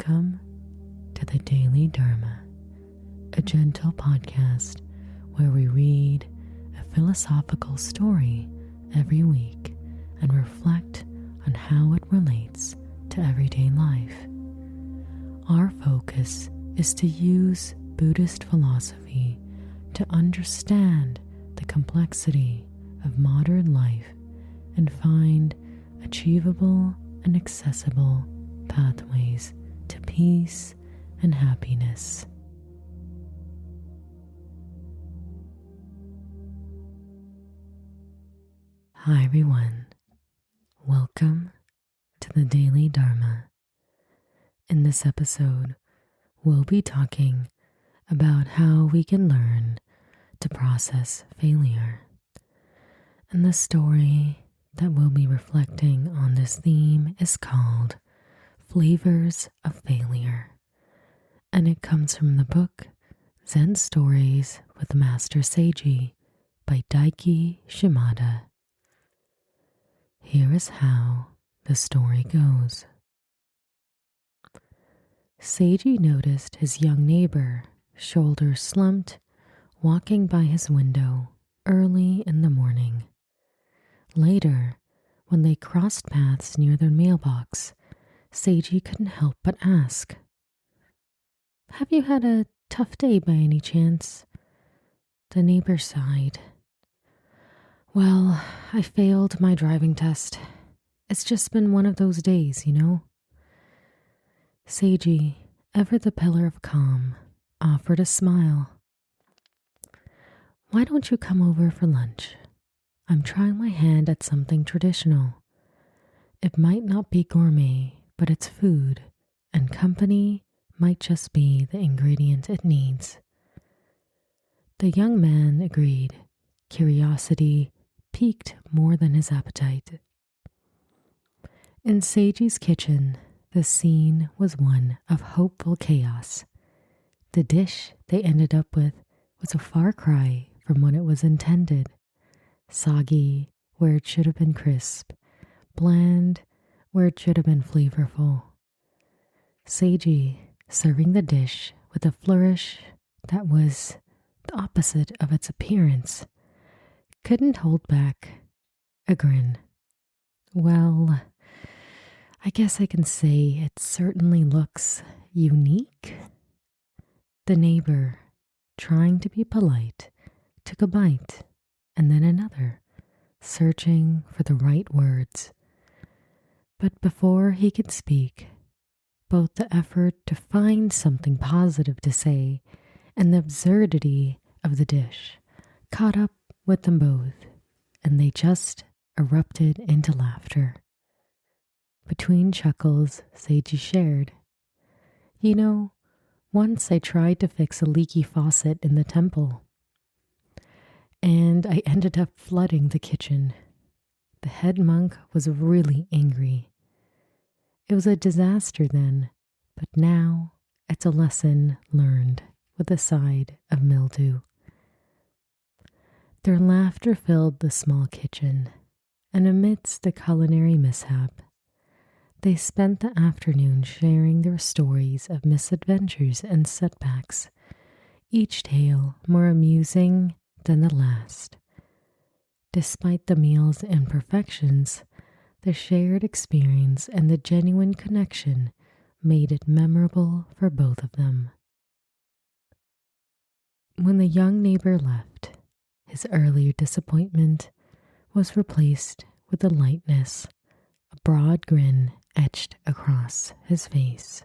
Welcome to the Daily Dharma, a gentle podcast where we read a philosophical story every week and reflect on how it relates to everyday life. Our focus is to use Buddhist philosophy to understand the complexity of modern life and find achievable and accessible pathways to peace and happiness. Hi everyone, welcome to the Daily Dharma. In this episode, we'll be talking about how we can learn to process failure. And the story that we'll be reflecting on this theme is called Flavors of Failure, and it comes from the book Zen Stories with Master Seiji by Daiki Shimada. Here is how the story goes. Seiji noticed his young neighbor, shoulders slumped, walking by his window early in the morning. Later, when they crossed paths near their mailbox, Seiji couldn't help but ask, "Have you had a tough day by any chance?" The neighbor sighed. "Well, I failed my driving test. It's just been one of those days, you know." Seiji, ever the pillar of calm, offered a smile. "Why don't you come over for lunch? I'm trying my hand at something traditional. It might not be gourmet, but it's food, and company might just be the ingredient it needs." The young man agreed, curiosity piqued more than his appetite. In Seiji's kitchen, the scene was one of hopeful chaos. The dish they ended up with was a far cry from what it was intended. Soggy where it should have been crisp, bland where it should have been flavorful. Seiji serving the dish with a flourish that was the opposite of its appearance couldn't hold back a grin. "Well, I guess I can say it certainly looks unique." The neighbor, trying to be polite, took a bite and then another, searching for the right words. But before he could speak, both the effort to find something positive to say and the absurdity of the dish caught up with them both, and they just erupted into laughter. Between chuckles, Seiji shared, "You know, once I tried to fix a leaky faucet in the temple, and I ended up flooding the kitchen. The head monk was really angry. It was a disaster then, but now it's a lesson learned with a side of mildew." Their laughter filled the small kitchen, and amidst the culinary mishap, they spent the afternoon sharing their stories of misadventures and setbacks, each tale more amusing than the last. Despite the meal's imperfections, the shared experience and the genuine connection made it memorable for both of them. When the young neighbor left, his earlier disappointment was replaced with a lightness, a broad grin etched across his face.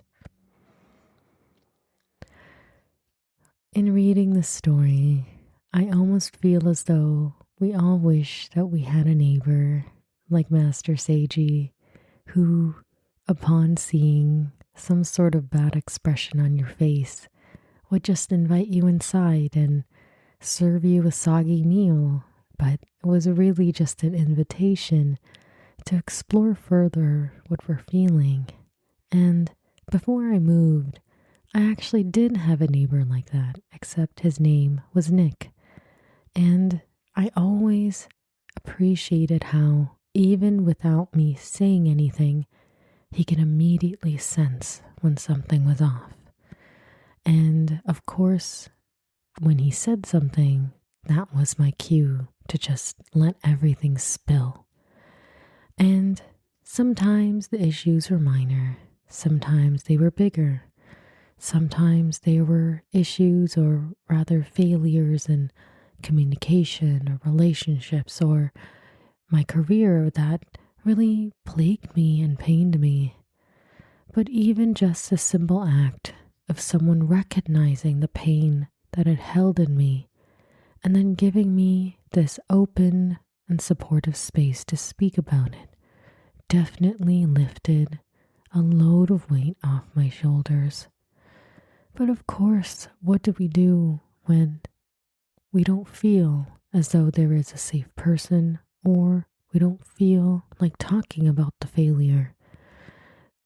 In reading this story, I almost feel as though we all wish that we had a neighbor like Master Seiji who, upon seeing some sort of bad expression on your face, would just invite you inside and serve you a soggy meal, but it was really just an invitation to explore further what we're feeling. And before I moved, I actually did have a neighbor like that, except his name was Nick. And I always appreciated how, even without me saying anything, he can immediately sense when something was off. And of course, when he said something, that was my cue to just let everything spill. And sometimes the issues were minor, sometimes they were bigger, sometimes they were issues or rather failures in communication or relationships or my career that really plagued me and pained me. But even just a simple act of someone recognizing the pain that it held in me and then giving me this open and supportive space to speak about it definitely lifted a load of weight off my shoulders. But of course, what do we do when we don't feel as though there is a safe person or we don't feel like talking about the failure?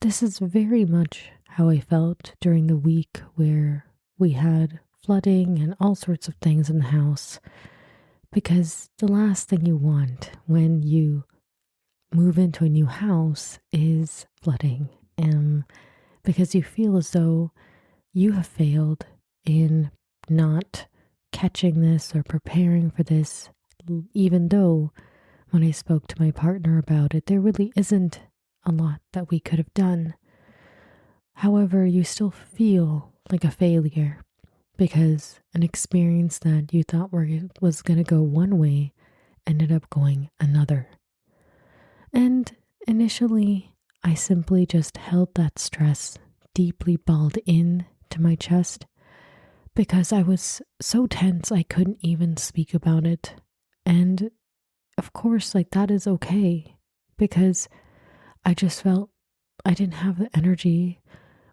This is very much how I felt during the week where we had flooding and all sorts of things in the house, because the last thing you want when you move into a new house is flooding, because you feel as though you have failed in not catching this or preparing for this, even though when I spoke to my partner about it, there really isn't a lot that we could have done. However, you still feel like a failure because an experience that you thought was going to go one way ended up going another. And initially, I simply just held that stress deeply balled in to my chest because I was so tense I couldn't even speak about it. And of course, that is okay because I just felt I didn't have the energy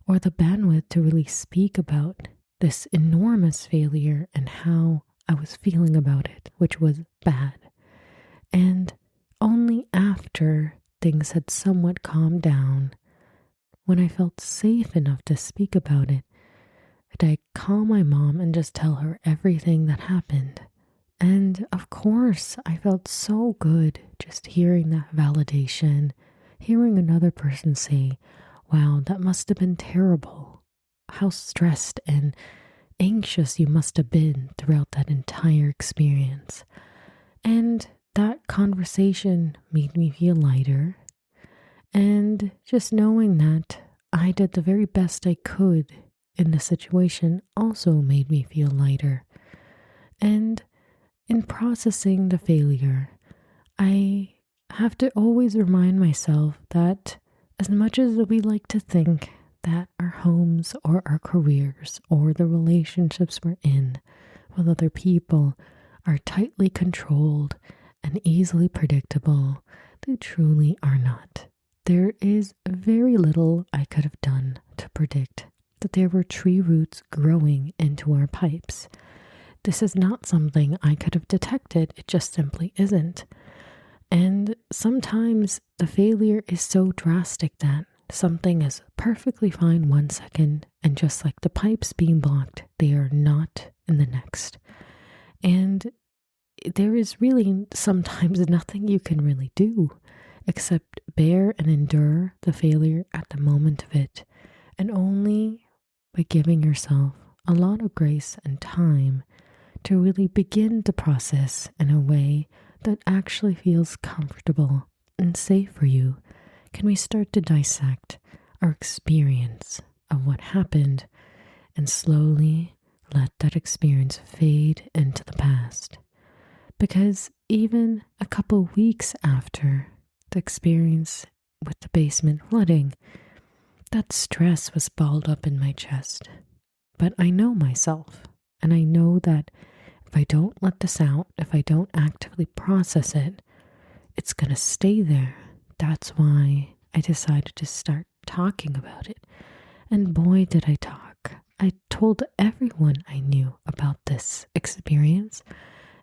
or the bandwidth to really speak about this enormous failure and how I was feeling about it, which was bad. And only after things had somewhat calmed down, when I felt safe enough to speak about it, did I call my mom and just tell her everything that happened. And of course, I felt so good just hearing that validation, hearing another person say, wow, that must have been terrible. How stressed and anxious you must have been throughout that entire experience. And that conversation made me feel lighter. And just knowing that I did the very best I could in the situation also made me feel lighter. And in processing the failure, I have to always remind myself that as much as we like to think that our homes or our careers or the relationships we're in with other people are tightly controlled and easily predictable, they truly are not. There is very little I could have done to predict that there were tree roots growing into our pipes. This is not something I could have detected. It just simply isn't. And sometimes the failure is so drastic that something is perfectly fine 1 second, and just like the pipes being blocked, they are not in the next. And there is really sometimes nothing you can really do except bear and endure the failure at the moment of it, and only by giving yourself a lot of grace and time to really begin the process in a way that actually feels comfortable and safe for you can we start to dissect our experience of what happened and slowly let that experience fade into the past. Because even a couple weeks after the experience with the basement flooding, that stress was balled up in my chest. But I know myself, and I know that if I don't let this out, if I don't actively process it, it's going to stay there. That's why I decided to start talking about it. And boy, did I talk. I told everyone I knew about this experience,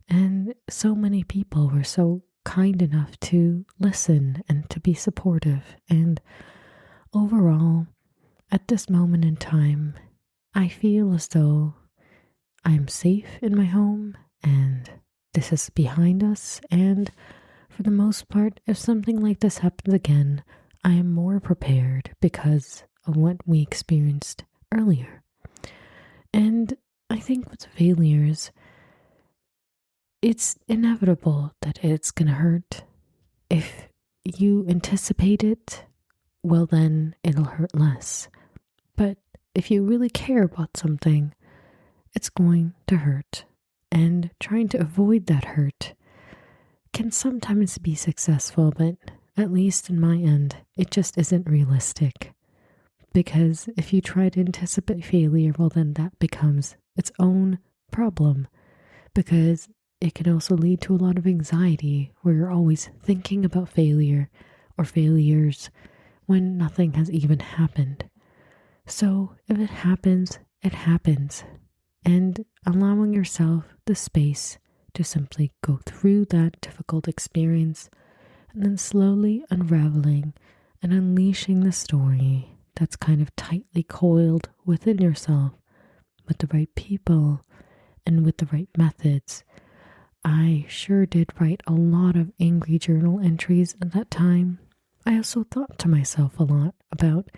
and so many people were so kind enough to listen and to be supportive. And overall, at this moment in time, I feel as though I'm safe in my home and this is behind us. And for the most part, if something like this happens again, I am more prepared because of what we experienced earlier. And I think with failures, it's inevitable that it's going to hurt. If you anticipate it, well, then it'll hurt less. But if you really care about something, it's going to hurt. And trying to avoid that hurt can sometimes be successful, but at least in my end, it just isn't realistic. Because if you try to anticipate failure, well, then that becomes its own problem. Because it can also lead to a lot of anxiety where you're always thinking about failure or failures when nothing has even happened. So if it happens, it happens. And allowing yourself the space to simply go through that difficult experience and then slowly unraveling and unleashing the story that's kind of tightly coiled within yourself with the right people and with the right methods. I sure did write a lot of angry journal entries at that time. I also thought to myself a lot about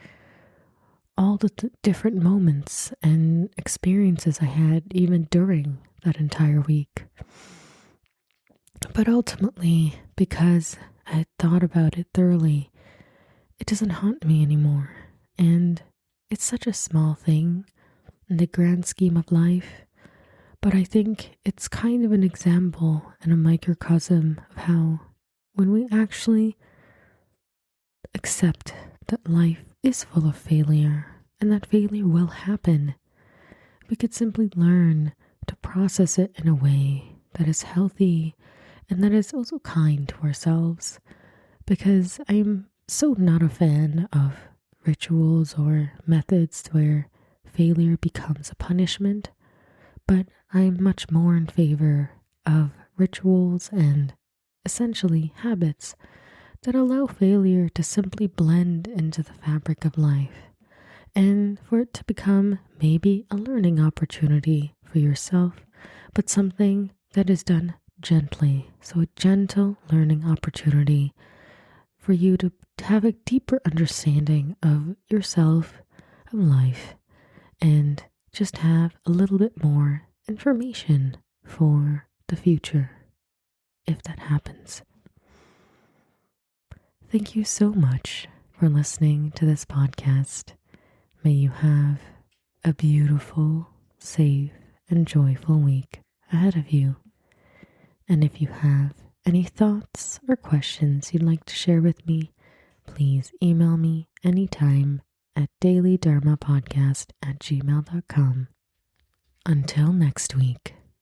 all the different moments and experiences I had even during that entire week. But ultimately, because I had thought about it thoroughly, it doesn't haunt me anymore. And it's such a small thing in the grand scheme of life. But I think it's kind of an example and a microcosm of how when we actually accept that life is full of failure and that failure will happen, we could simply learn to process it in a way that is healthy and that is also kind to ourselves. Because I'm so not a fan of rituals or methods where failure becomes a punishment, but I'm much more in favor of rituals and essentially habits that allow failure to simply blend into the fabric of life and for it to become maybe a learning opportunity for yourself, but something that is done gently. So a gentle learning opportunity for you to have a deeper understanding of yourself, of life, and just have a little bit more information for the future, if that happens. Thank you so much for listening to this podcast. May you have a beautiful, safe, and joyful week ahead of you. And if you have any thoughts or questions you'd like to share with me, please email me anytime at dailydharmapodcast@gmail.com. Until next week.